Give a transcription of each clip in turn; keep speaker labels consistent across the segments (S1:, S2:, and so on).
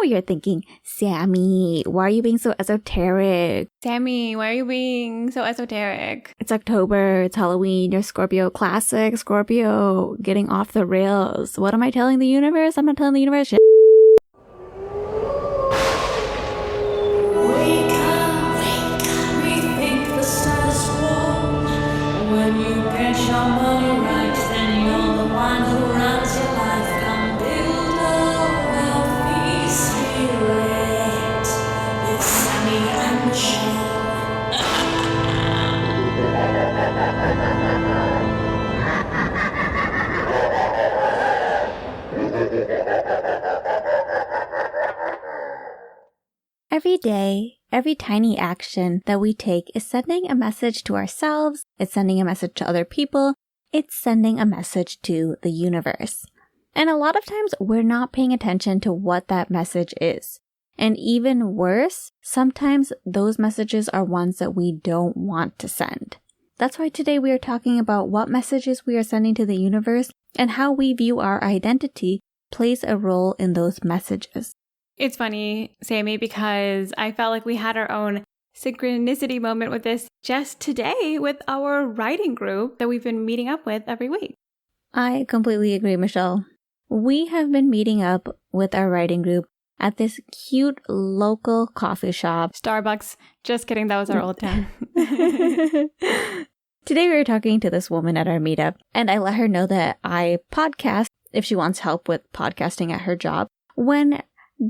S1: what you're thinking. Sammy, why are you being so esoteric?
S2: Sammy, why are you being so esoteric?
S1: It's October, it's Halloween, you're Scorpio. Classic Scorpio, getting off the rails. What am I telling the universe? I'm not telling the universe shit.
S3: Wake up, rethink the status quo. When you get your money right, then you're the one who runs your life. Come build a wealthy spirit. It's Sammy and Michelle.
S1: Every day, every tiny action that we take is sending a message to ourselves, it's sending a message to other people, it's sending a message to the universe. And a lot of times we're not paying attention to what that message is. And even worse, sometimes those messages are ones that we don't want to send. That's why today we are talking about what messages we are sending to the universe and how we view our identity plays a role in those messages.
S2: It's funny, Sammy, because I felt like we had our own synchronicity moment with this just today with our writing group that we've been meeting up with every week.
S1: I completely agree, Michelle. We have been meeting up with our writing group at this cute local coffee shop.
S2: Starbucks. Just kidding, that was our old town.
S1: Today we were talking to this woman at our meetup, and I let her know that I podcast if she wants help with podcasting at her job. When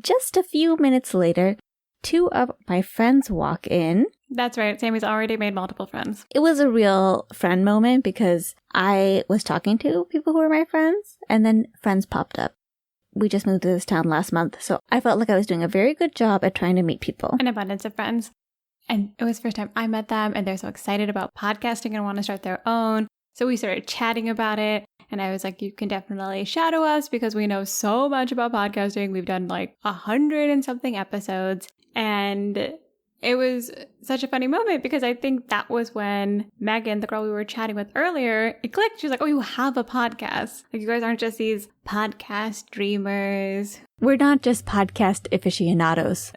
S1: just a few minutes later, two of my friends walk in.
S2: That's right. Sammy's already made multiple friends.
S1: It was a real friend moment because I was talking to people who were my friends, and then friends popped up. We just moved to this town last month, so I felt like I was doing a very good job at trying to meet people.
S2: An abundance of friends. And it was the first time I met them, and they're so excited about podcasting and want to start their own. So we started chatting about it, and I was like, you can definitely shadow us because we know so much about podcasting. We've done like 100 and something episodes, and it was such a funny moment because I think that was when Megan, the girl we were chatting with earlier, it clicked. She was like, oh, you have a podcast. Like, you guys aren't just these podcast dreamers.
S1: We're not just podcast aficionados.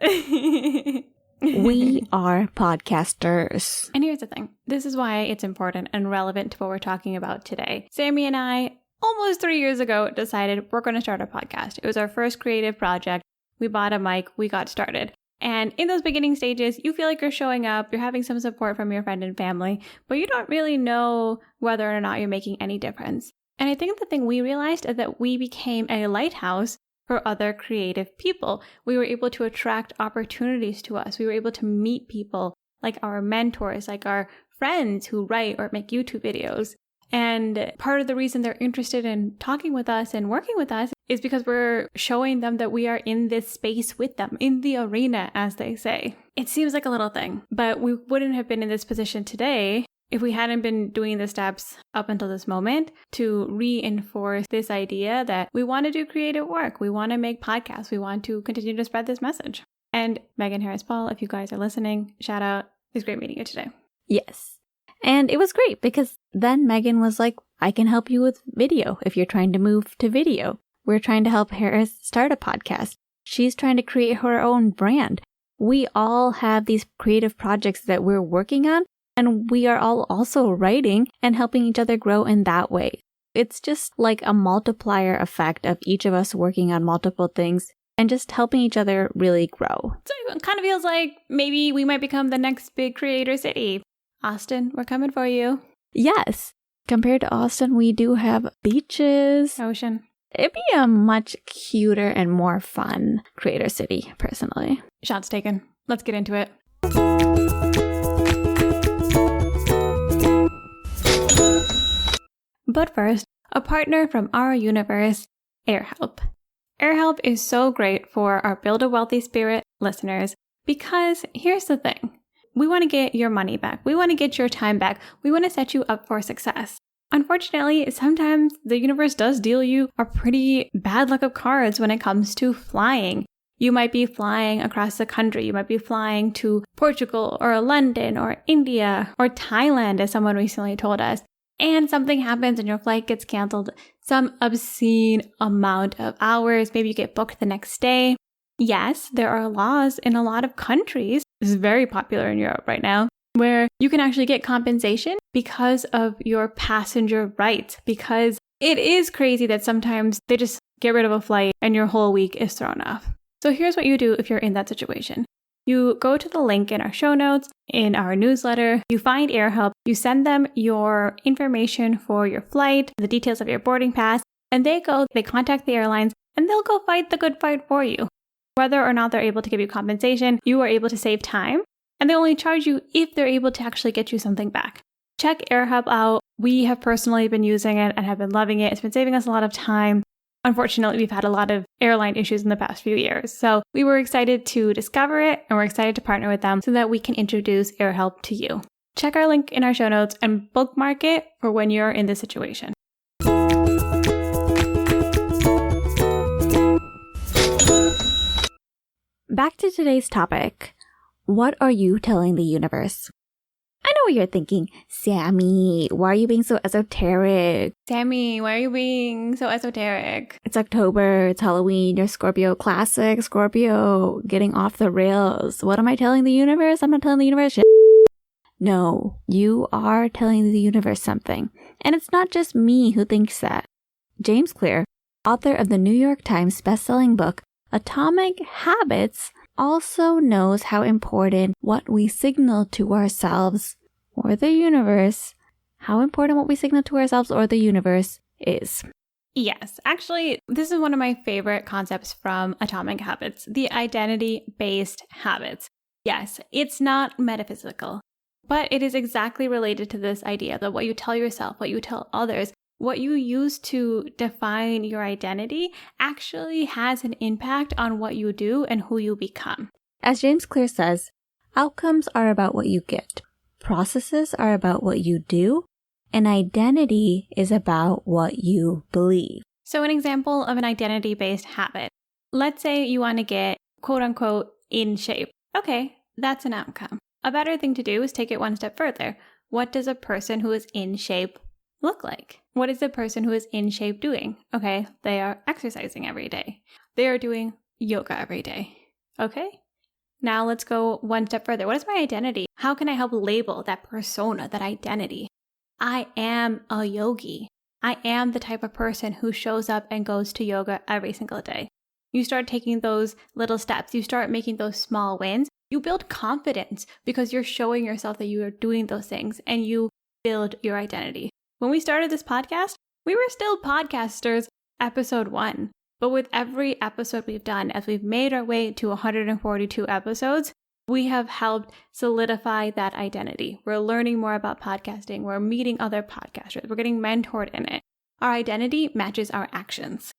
S1: We are podcasters.
S2: And here's the thing. This is why it's important and relevant to what we're talking about today. Sammy and I, almost 3 years ago, decided we're going to start a podcast. It was our first creative project. We bought a mic. We got started. And in those beginning stages, you feel like you're showing up, you're having some support from your friend and family, but you don't really know whether or not you're making any difference. And I think the thing we realized is that we became a lighthouse for other creative people. We were able to attract opportunities to us. We were able to meet people like our mentors, like our friends who write or make YouTube videos. And part of the reason they're interested in talking with us and working with us is because we're showing them that we are in this space with them, in the arena, as they say. It seems like a little thing, but we wouldn't have been in this position today if we hadn't been doing the steps up until this moment to reinforce this idea that we want to do creative work, we want to make podcasts, we want to continue to spread this message. And Megan Harris-Paul, if you guys are listening, shout out. It was great meeting you today.
S1: Yes. And it was great because then Megan was like, I can help you with video if you're trying to move to video. We're trying to help Harris start a podcast. She's trying to create her own brand. We all have these creative projects that we're working on, and we are all also writing and helping each other grow in that way. It's just like a multiplier effect of each of us working on multiple things and just helping each other really grow.
S2: So it kind of feels like maybe we might become the next big creator city. Austin, we're coming for you.
S1: Yes. Compared to Austin, we do have beaches.
S2: Ocean.
S1: It'd be a much cuter and more fun creator city, personally.
S2: Shots taken. Let's get into it. But first, a partner from our universe, AirHelp. AirHelp is so great for our Build a Wealthy Spirit listeners because here's the thing. We want to get your money back. We want to get your time back. We want to set you up for success. Unfortunately, sometimes the universe does deal you a pretty bad luck of cards when it comes to flying. You might be flying across the country. You might be flying to Portugal or London or India or Thailand, as someone recently told us. And something happens and your flight gets canceled some obscene amount of hours. Maybe you get booked the next day. Yes, there are laws in a lot of countries. This is very popular in Europe right now, where you can actually get compensation because of your passenger rights, because it is crazy that sometimes they just get rid of a flight and your whole week is thrown off. So here's what you do if you're in that situation. You go to the link in our show notes, in our newsletter, you find AirHelp, you send them your information for your flight, the details of your boarding pass, and they contact the airlines, and they'll go fight the good fight for you. Whether or not they're able to give you compensation, you are able to save time, and they only charge you if they're able to actually get you something back. Check AirHelp out. We have personally been using it and have been loving it. It's been saving us a lot of time. Unfortunately, we've had a lot of airline issues in the past few years. So we were excited to discover it, and we're excited to partner with them so that we can introduce AirHelp to you. Check our link in our show notes and bookmark it for when you're in this situation.
S1: Back to today's topic. What are you telling the universe? I know what you're thinking. Sammy, why are you being so esoteric?
S2: Sammy, why are you being so esoteric?
S1: It's October, it's Halloween, you're Scorpio. Classic Scorpio, getting off the rails. What am I telling the universe? I'm not telling the universe shit. No, you are telling the universe something. And it's not just me who thinks that. James Clear, author of the New York Times bestselling book, Atomic Habits, also knows how important what we signal to ourselves or the universe, how important what we signal to ourselves or the universe is.
S2: Yes, actually, this is one of my favorite concepts from Atomic Habits, the identity-based habits. Yes, it's not metaphysical, but it is exactly related to this idea that what you tell yourself, what you tell others, what you use to define your identity actually has an impact on what you do and who you become.
S1: As James Clear says, outcomes are about what you get. Processes are about what you do. And identity is about what you believe.
S2: So an example of an identity-based habit. Let's say you want to get, quote unquote, in shape. Okay, that's an outcome. A better thing to do is take it one step further. What does a person who is in shape look like? What is the person who is in shape doing? Okay, they are exercising every day. They are doing yoga every day. Okay, now let's go one step further. What is my identity? How can I help label that persona, that identity? I am a yogi. I am the type of person who shows up and goes to yoga every single day. You start taking those little steps. You start making those small wins. You build confidence because you're showing yourself that you are doing those things, and you build your identity. When we started this podcast, we were still podcasters, episode 1. But with every episode we've done, as we've made our way to 142 episodes, we have helped solidify that identity. We're learning more about podcasting. We're meeting other podcasters. We're getting mentored in it. Our identity matches our actions.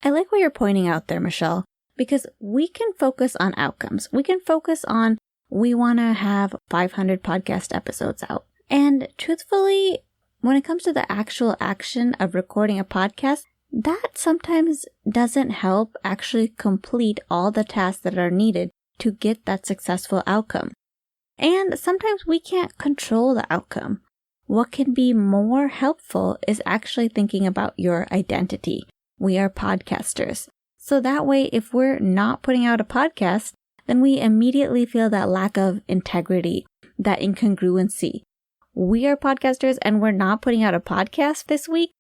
S1: I like what you're pointing out there, Michelle, because we can focus on outcomes. We can focus on, we want to have 500 podcast episodes out. And truthfully, when it comes to the actual action of recording a podcast, that sometimes doesn't help actually complete all the tasks that are needed to get that successful outcome. And sometimes we can't control the outcome. What can be more helpful is actually thinking about your identity. We are podcasters. So that way, if we're not putting out a podcast, then we immediately feel that lack of integrity, that incongruency. We are podcasters and we're not putting out a podcast this week? ?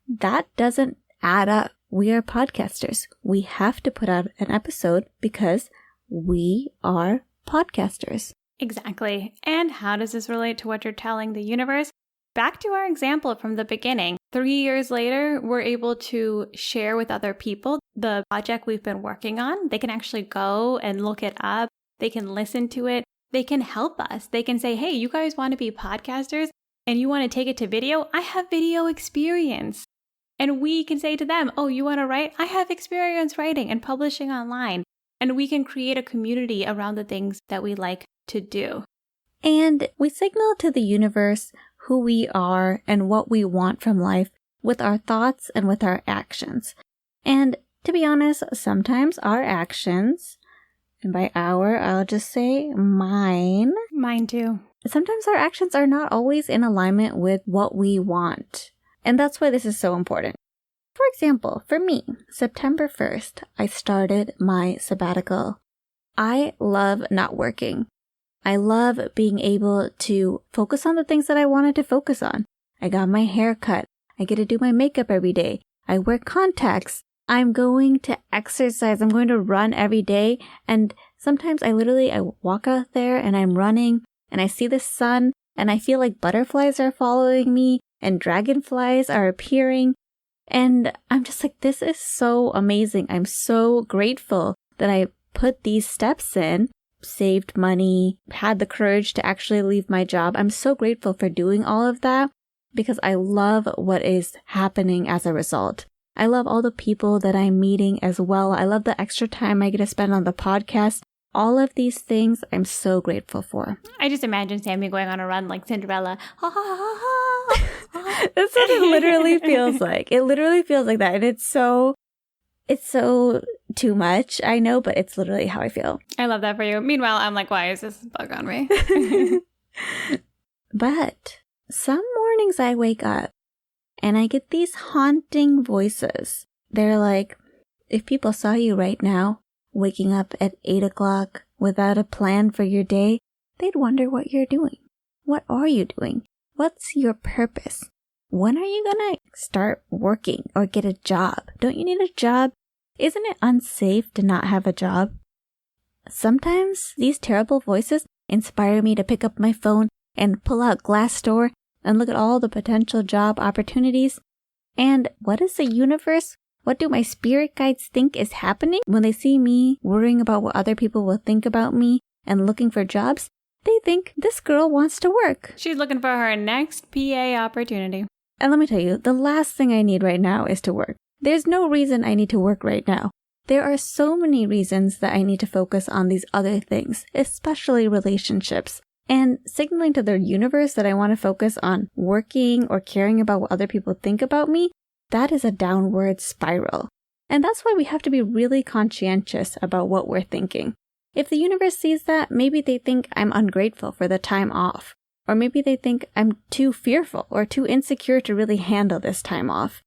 S1: That doesn't add up. We are podcasters. We have to put out an episode because we are podcasters.
S2: Exactly. And how does this relate to what you're telling the universe? Back to our example from the beginning. 3 years later, we're able to share with other people the project we've been working on. They can actually go and look it up. They can listen to it. They can help us. They can say, hey, you guys want to be podcasters and you want to take it to video? I have video experience. And we can say to them, oh, you want to write? I have experience writing and publishing online. And we can create a community around the things that we like to do.
S1: And we signal to the universe who we are and what we want from life with our thoughts and with our actions. And to be honest, sometimes our actions, and by our, I'll just say mine.
S2: Mine too.
S1: Sometimes our actions are not always in alignment with what we want. And that's why this is so important. For example, for me, September 1st, I started my sabbatical. I love not working. I love being able to focus on the things that I wanted to focus on. I got my hair cut. I get to do my makeup every day. I wear contacts. I'm going to exercise. I'm going to run every day. And sometimes I walk out there and I'm running and I see the sun and I feel like butterflies are following me and dragonflies are appearing. And I'm just like, this is so amazing. I'm so grateful that I put these steps in, saved money, had the courage to actually leave my job. I'm so grateful for doing all of that because I love what is happening as a result. I love all the people that I'm meeting as well. I love the extra time I get to spend on the podcast. All of these things I'm so grateful for.
S2: I just imagine Sammy going on a run like Cinderella. Ha, ha, ha, ha.
S1: That's what it literally feels like. It literally feels like that. And it's so too much, I know, but it's literally how I feel.
S2: I love that for you. Meanwhile, I'm like, why is this bug on me?
S1: But some mornings I wake up and I get these haunting voices. They're like, if people saw you right now, waking up at 8 o'clock without a plan for your day, they'd wonder what you're doing. What are you doing? What's your purpose? When are you gonna start working or get a job? Don't you need a job? Isn't it unsafe to not have a job? Sometimes these terrible voices inspire me to pick up my phone and pull out Glassdoor and look at all the potential job opportunities. And what is the universe? What do my spirit guides think is happening when they see me worrying about what other people will think about me and looking for jobs? They think this girl wants to work.
S2: She's looking for her next PA opportunity.
S1: And let me tell you, the last thing I need right now is to work. There's no reason I need to work right now. There are so many reasons that I need to focus on these other things, especially relationships. And signaling to the universe that I want to focus on working or caring about what other people think about me, that is a downward spiral. And that's why we have to be really conscientious about what we're thinking. If the universe sees that, maybe they think I'm ungrateful for the time off. Or maybe they think I'm too fearful or too insecure to really handle this time off.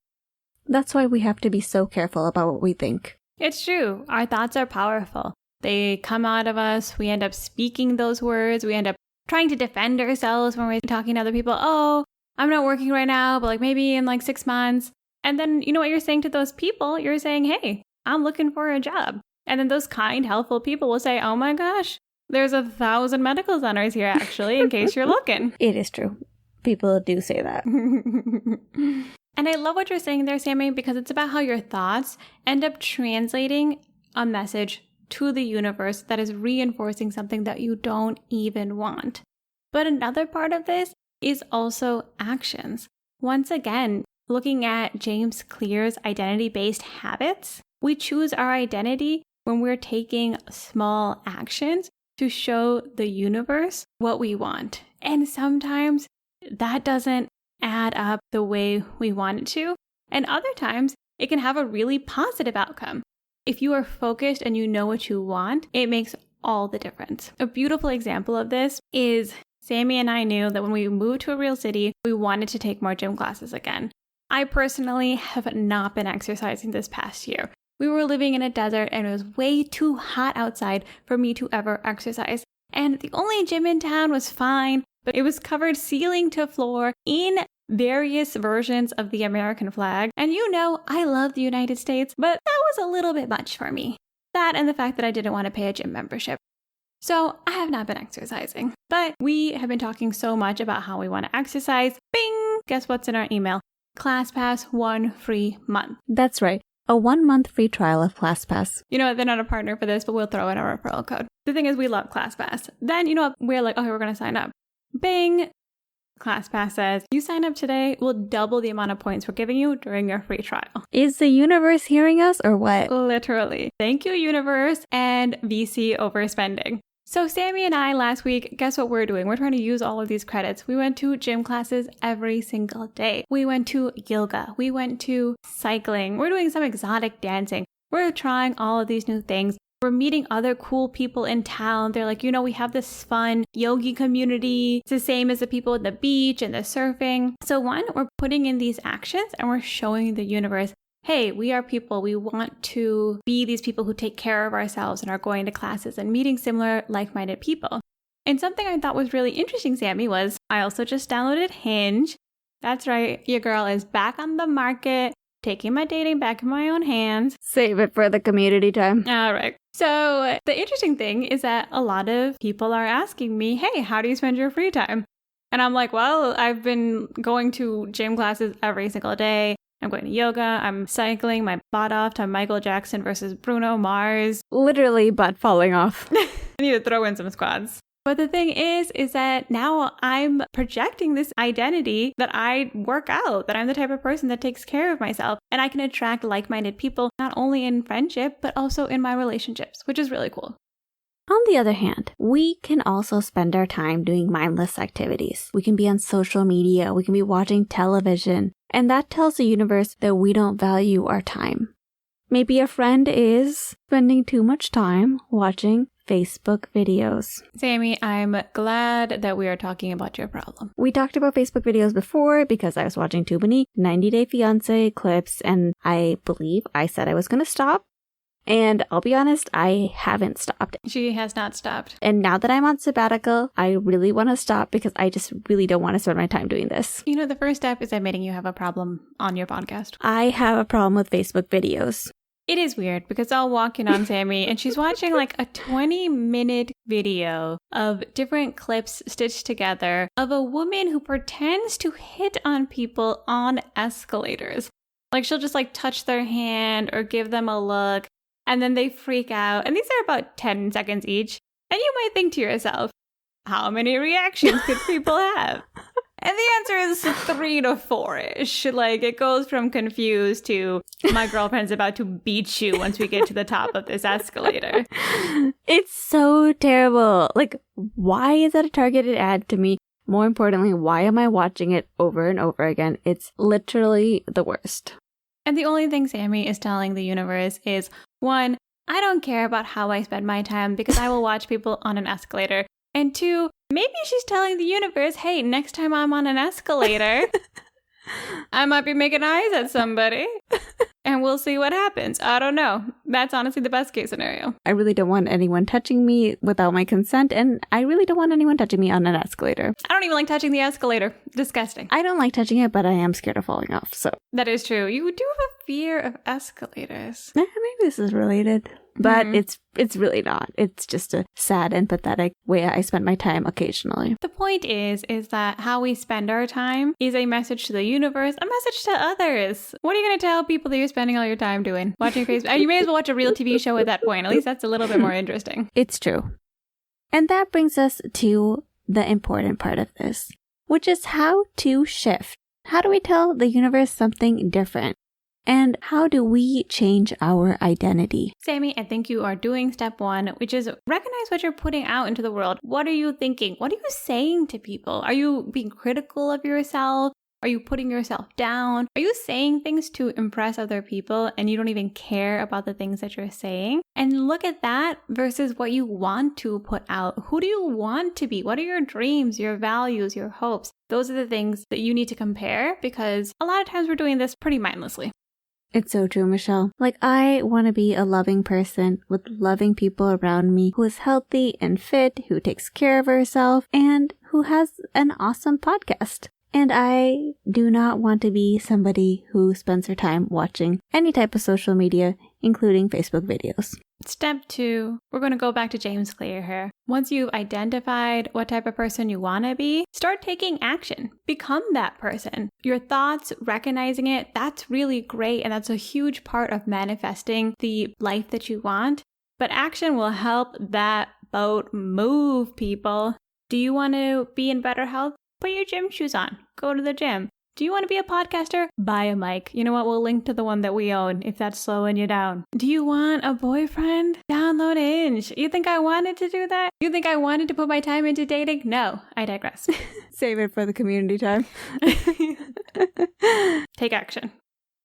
S1: That's why we have to be so careful about what we think.
S2: It's true. Our thoughts are powerful. They come out of us. We end up speaking those words. We end up trying to defend ourselves when we're talking to other people. Oh, I'm not working right now, but like maybe in like 6 months. And then you know what you're saying to those people? You're saying, hey, I'm looking for a job. And then those kind, helpful people will say, oh my gosh, there's 1,000 medical centers here actually, in case you're looking.
S1: It is true. People do say that.
S2: And I love what you're saying there, Sammy, because it's about how your thoughts end up translating a message to the universe that is reinforcing something that you don't even want. But another part of this is also actions. Once again, looking at James Clear's identity-based habits, we choose our identity when we're taking small actions to show the universe what we want. And sometimes that doesn't add up the way we want it to. And other times it can have a really positive outcome. If you are focused and you know what you want, it makes all the difference. A beautiful example of this is Sammy and I knew that when we moved to a real city, we wanted to take more gym classes again. I personally have not been exercising this past year. We were living in a desert and it was way too hot outside for me to ever exercise. And the only gym in town was fine, but it was covered ceiling to floor in various versions of the American flag. And you know, I love the United States, but that was a little bit much for me. That and the fact that I didn't want to pay a gym membership. So I have not been exercising, but we have been talking so much about how we want to exercise. Bing! Guess what's in our email? ClassPass 1 free month.
S1: That's right. A 1-month free trial of ClassPass.
S2: You know, they're not a partner for this, but we'll throw in our referral code. The thing is, we love ClassPass. Then, you know, we're like, okay, we're going to sign up. Bing! ClassPass says, you sign up today, we'll double the amount of points we're giving you during your free trial.
S1: Is the universe hearing us or what?
S2: Literally. Thank you, universe, and VC overspending. So Sammy and I last week, guess what we're doing? We're trying to use all of these credits. We went to gym classes every single day. We went to yoga. We went to cycling. We're doing some exotic dancing. We're trying all of these new things. We're meeting other cool people in town. They're like, you know, we have this fun yogi community. It's the same as the people at the beach and the surfing. So one, we're putting in these actions and we're showing the universe, hey, we are people. We want to be these people who take care of ourselves and are going to classes and meeting similar like-minded people. And something I thought was really interesting, Sammy, was I also just downloaded Hinge. That's right. Your girl is back on the market, taking my dating back in my own hands.
S1: Save it for the community time.
S2: All right. So the interesting thing is that a lot of people are asking me, hey, how do you spend your free time? And I'm like, well, I've been going to gym classes every single day. I'm going to yoga. I'm cycling my butt off to Michael Jackson versus Bruno Mars.
S1: Literally butt falling off.
S2: I need to throw in some squats. But the thing is that now I'm projecting this identity that I work out, that I'm the type of person that takes care of myself, and I can attract like-minded people, not only in friendship, but also in my relationships, which is really cool.
S1: On the other hand, we can also spend our time doing mindless activities. We can be on social media, we can be watching television, and that tells the universe that we don't value our time. Maybe a friend is spending too much time watching Facebook videos.
S2: Sammy, I'm glad that we are talking about your problem.
S1: We talked about Facebook videos before because I was watching too many 90 Day Fiancé clips, and I believe I said I was going to stop. And I'll be honest, I haven't stopped.
S2: She has not stopped.
S1: And now that I'm on sabbatical, I really want to stop because I just really don't want to spend my time doing this.
S2: You know, the first step is admitting you have a problem on your podcast.
S1: I have a problem with Facebook videos.
S2: It is weird because I'll walk in on Sammy and she's watching like a 20-minute video of different clips stitched together of a woman who pretends to hit on people on escalators. Like she'll just like touch their hand or give them a look. And then they freak out. And these are about 10 seconds each. And you might think to yourself, how many reactions could people have? And the answer is 3 to 4-ish. Like, it goes from confused to my girlfriend's about to beat you once we get to the top of this escalator.
S1: It's so terrible. Like, why is that a targeted ad to me? More importantly, why am I watching it over and over again? It's literally the worst.
S2: And the only thing Sammy is telling the universe is, 1, I don't care about how I spend my time because I will watch people on an escalator. And 2, maybe she's telling the universe, hey, next time I'm on an escalator, I might be making eyes at somebody and we'll see what happens. I don't know. That's honestly the best case scenario.
S1: I really don't want anyone touching me without my consent, and I really don't want anyone touching me on an escalator.
S2: I don't even like touching the escalator. Disgusting.
S1: I don't like touching it, but I am scared of falling off, so.
S2: That is true. You do have a fear of escalators.
S1: Maybe this is related. But it's really not. It's just a sad and pathetic way I spend my time occasionally.
S2: The point is that how we spend our time is a message to the universe, a message to others. What are you going to tell people that you're spending all your time doing? Watching Facebook? You may as well watch a real TV show at that point. At least that's a little bit more interesting.
S1: It's true. And that brings us to the important part of this, which is how to shift. How do we tell the universe something different? And how do we change our identity?
S2: Sammy, I think you are doing step 1, which is recognize what you're putting out into the world. What are you thinking? What are you saying to people? Are you being critical of yourself? Are you putting yourself down? Are you saying things to impress other people and you don't even care about the things that you're saying? And look at that versus what you want to put out. Who do you want to be? What are your dreams, your values, your hopes? Those are the things that you need to compare because a lot of times we're doing this pretty mindlessly.
S1: It's so true, Michelle. Like, I want to be a loving person with loving people around me who is healthy and fit, who takes care of herself, and who has an awesome podcast. And I do not want to be somebody who spends her time watching any type of social media, including Facebook videos.
S2: Step 2, we're going to go back to James Clear here. Once you've identified what type of person you want to be, start taking action. Become that person. Your thoughts, recognizing it, that's really great. And that's a huge part of manifesting the life that you want. But action will help that boat move, people. Do you want to be in better health? Put your gym shoes on. Go to the gym. Do you want to be a podcaster? Buy a mic. You know what? We'll link to the one that we own if that's slowing you down. Do you want a boyfriend? Download Hinge. You think I wanted to do that? You think I wanted to put my time into dating? No, I digress.
S1: Save it for the community time.
S2: Take action.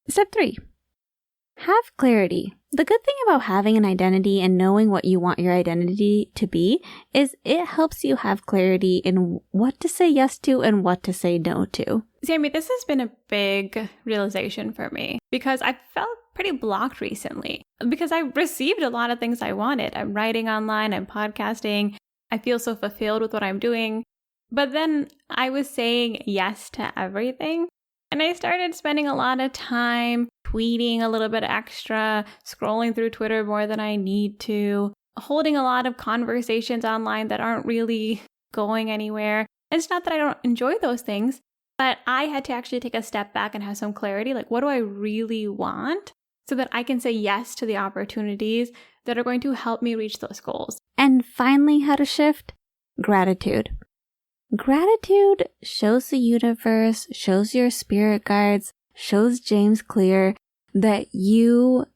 S1: Step 3. Have clarity. The good thing about having an identity and knowing what you want your identity to be is it helps you have clarity in what to say yes to and what to say no to.
S2: Sammy, this has been a big realization for me because I felt pretty blocked recently because I received a lot of things I wanted. I'm writing online, I'm podcasting, I feel so fulfilled with what I'm doing. But then I was saying yes to everything. And I started spending a lot of time tweeting a little bit extra, scrolling through Twitter more than I need to, holding a lot of conversations online that aren't really going anywhere. And it's not that I don't enjoy those things, but I had to actually take a step back and have some clarity. Like, what do I really want so that I can say yes to the opportunities that are going to help me reach those goals?
S1: And finally, how to shift? Gratitude. Gratitude shows the universe, shows your spirit guides, shows James Clear that you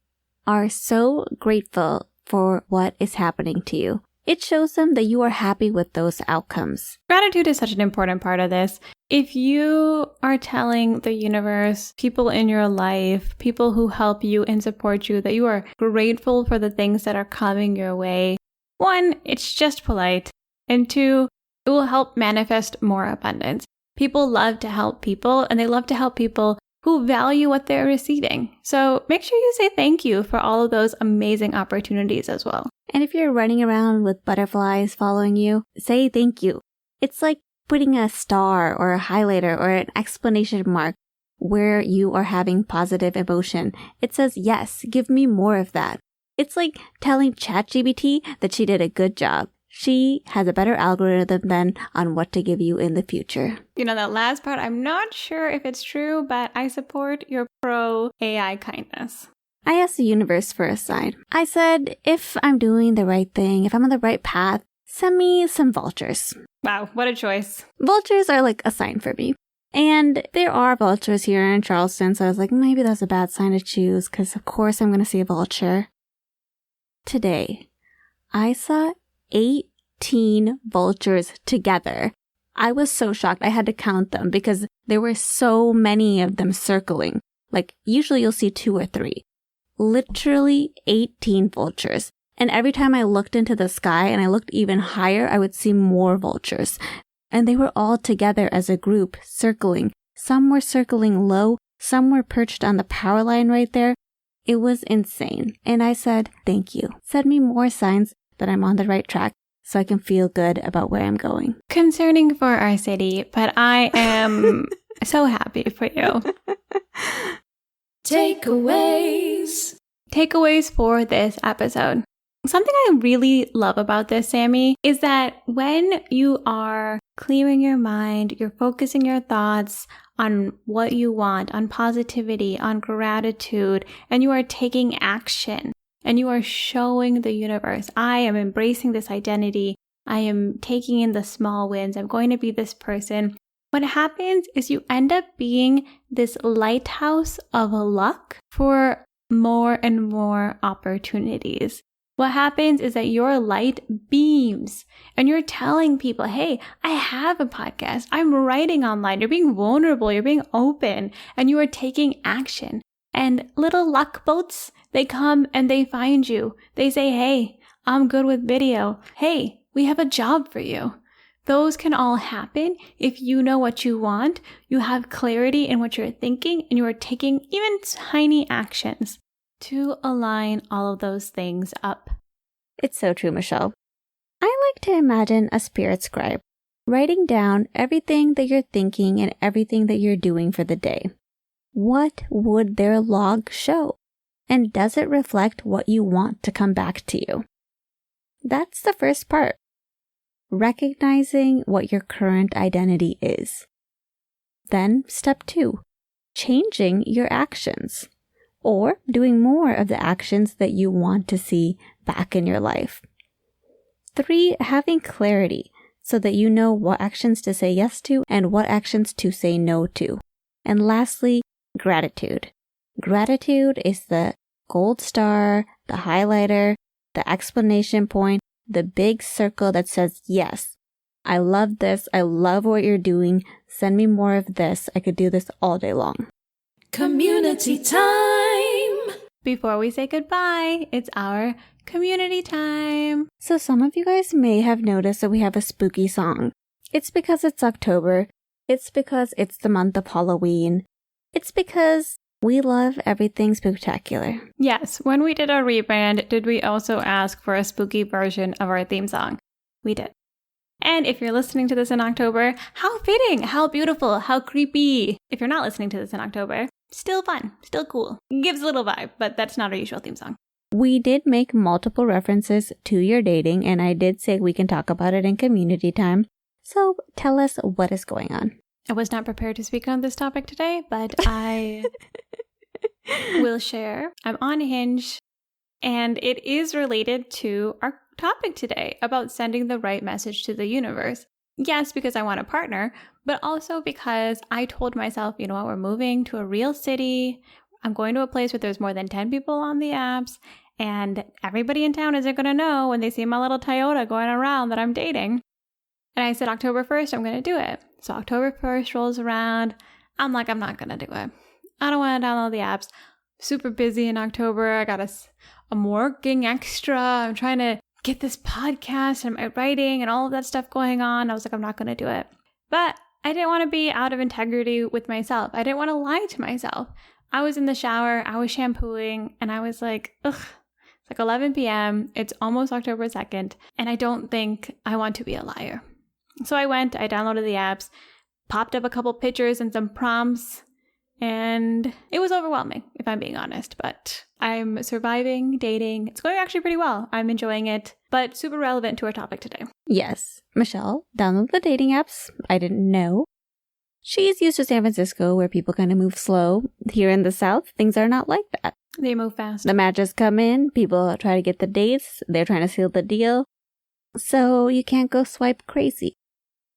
S1: are so grateful for what is happening to you. It shows them that you are happy with those outcomes.
S2: Gratitude is such an important part of this. If you are telling the universe, people in your life, people who help you and support you, that you are grateful for the things that are coming your way, one, it's just polite. And two, it will help manifest more abundance. People love to help people, and they love to help people who value what they're receiving. So make sure you say thank you for all of those amazing opportunities as well.
S1: And if you're running around with butterflies following you, say thank you. It's like putting a star or a highlighter or an exclamation mark where you are having positive emotion. It says, yes, give me more of that. It's like telling ChatGPT that she did a good job. She has a better algorithm then on what to give you in the future.
S2: You know, that last part, I'm not sure if it's true, but I support your pro-AI kindness.
S1: I asked the universe for a sign. I said, if I'm doing the right thing, if I'm on the right path, send me some vultures.
S2: Wow, what a choice.
S1: Vultures are like a sign for me. And there are vultures here in Charleston, so I was like, maybe that's a bad sign to choose, because of course I'm going to see a vulture. Today, I saw 18 vultures together. I was so shocked. I had to count them because there were so many of them circling. Like, usually you'll see 2 or 3. Literally 18 vultures. And every time I looked into the sky and I looked even higher, I would see more vultures. And they were all together as a group, circling. Some were circling low, some were perched on the power line right there. It was insane. And I said, thank you. Send me more signs that I'm on the right track so I can feel good about where I'm going.
S2: Concerning for our city, but I am so happy for you.
S3: Takeaways.
S2: Takeaways for this episode. Something I really love about this, Sammy, is that when you are clearing your mind, you're focusing your thoughts on what you want, on positivity, on gratitude, and you are taking action. And you are showing the universe, I am embracing this identity. I am taking in the small wins. I'm going to be this person. What happens is you end up being this lighthouse of luck for more and more opportunities. What happens is that your light beams and you're telling people, hey, I have a podcast. I'm writing online. You're being vulnerable. You're being open and you are taking action. And little luck boats, they come and they find you. They say, hey, I'm good with video. Hey, we have a job for you. Those can all happen if you know what you want, you have clarity in what you're thinking, and you are taking even tiny actions to align all of those things up.
S1: It's so true, Michelle. I like to imagine a spirit scribe writing down everything that you're thinking and everything that you're doing for the day. What would their log show? And does it reflect what you want to come back to you? That's the first part. Recognizing what your current identity is. Then step 2, changing your actions or doing more of the actions that you want to see back in your life. 3, having clarity so that you know what actions to say yes to and what actions to say no to. And lastly, gratitude. Gratitude is the gold star, the highlighter, the exclamation point, the big circle that says, yes, I love this. I love what you're doing. Send me more of this. I could do this all day long.
S3: Community time.
S2: Before we say goodbye, it's our community time.
S1: So some of you guys may have noticed that we have a spooky song. It's because it's October. It's because it's the month of Halloween. It's because we love everything spooktacular.
S2: Yes, when we did our rebrand, did we also ask for a spooky version of our theme song? We did. And if you're listening to this in October, how fitting, how beautiful, how creepy. If you're not listening to this in October, still fun, still cool. Gives a little vibe, but that's not our usual theme song.
S1: We did make multiple references to your dating, and I did say we can talk about it in community time. So tell us what is going on.
S2: I was not prepared to speak on this topic today, but I will share. I'm on Hinge, and it is related to our topic today about sending the right message to the universe. Yes, because I want a partner, but also because I told myself, you know what, we're moving to a real city. I'm going to a place where there's more than 10 people on the apps, and everybody in town isn't going to know when they see my little Toyota going around that I'm dating. And I said, October 1st, I'm going to do it. So October 1st rolls around. I'm like, I'm not going to do it. I don't want to download the apps. Super busy in October. I got I'm working extra. I'm trying to get this podcast and my writing and all of that stuff going on. I was like, I'm not going to do it. But I didn't want to be out of integrity with myself. I didn't want to lie to myself. I was in the shower. I was shampooing. And I was like, ugh. It's like 11 p.m. It's almost October 2nd. And I don't think I want to be a liar. So I downloaded the apps, popped up a couple pictures and some prompts, and it was overwhelming, if I'm being honest. But I'm surviving, dating. It's going actually pretty well. I'm enjoying it, but super relevant to our topic today.
S1: Yes, Michelle, download the dating apps. I didn't know. She's used to San Francisco, where people kind of move slow. Here in the South, things are not like that.
S2: They move fast.
S1: The matches come in, people try to get the dates, they're trying to seal the deal. So you can't go swipe crazy.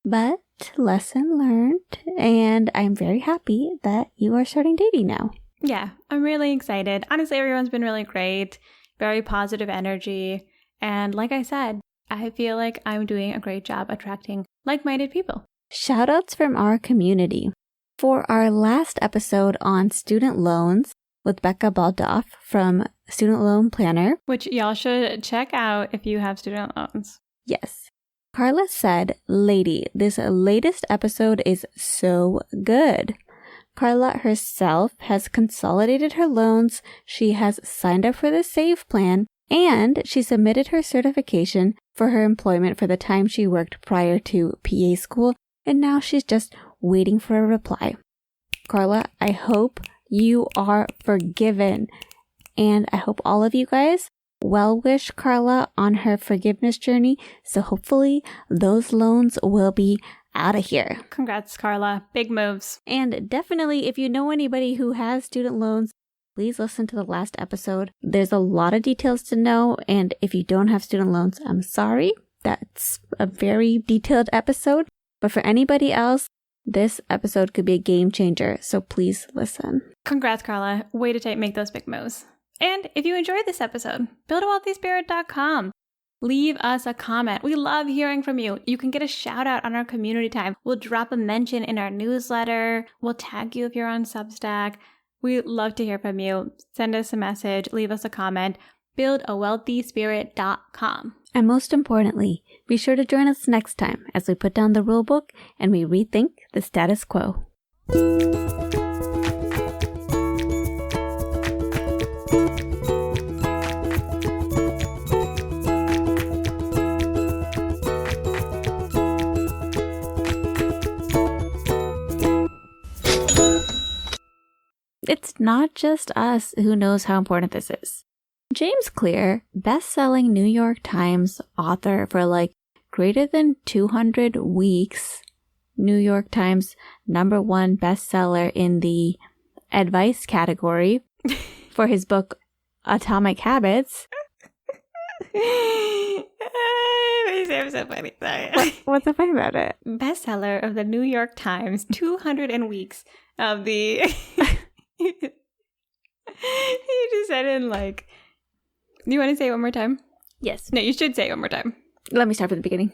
S1: But lesson learned, and I'm very happy that you are starting dating now.
S2: Yeah, I'm really excited. Honestly, everyone's been really great, very positive energy. And like I said, I feel like I'm doing a great job attracting like-minded people.
S1: Shoutouts from our community. For our last episode on student loans with Becca Baldoff from Student Loan Planner,
S2: which y'all should check out if you have student loans.
S1: Yes. Carla said, "Lady, this latest episode is so good." Carla herself has consolidated her loans, she has signed up for the SAVE plan, and she submitted her certification for her employment for the time she worked prior to PA school, and now she's just waiting for a reply. Carla, I hope you are forgiven, and I hope all of you guys well wish Carla on her forgiveness journey, so hopefully those loans will be out of here.
S2: Congrats, Carla. Big moves.
S1: And definitely, if you know anybody who has student loans, please listen to the last episode. There's a lot of details to know, and if you don't have student loans, I'm sorry. That's a very detailed episode. But for anybody else, this episode could be a game changer, so please listen.
S2: Congrats, Carla. Way to make those big moves. And if you enjoyed this episode, buildawealthyspirit.com. Leave us a comment. We love hearing from you. You can get a shout out on our community time. We'll drop a mention in our newsletter. We'll tag you if you're on Substack. We love to hear from you. Send us a message. Leave us a comment. buildawealthyspirit.com.
S1: And most importantly, be sure to join us next time as we put down the rulebook and we rethink the status quo. It's not just us who knows how important this is. James Clear, best-selling New York Times author for greater than 200 weeks, New York Times #1 bestseller in the advice category for his book Atomic Habits.
S2: I'm so funny. Sorry.
S1: What's so funny about it?
S2: Bestseller of the New York Times, 200 weeks of the... You just said it in you want to say it one more time?
S1: Yes.
S2: No, you should say it one more time.
S1: Let me start from the beginning.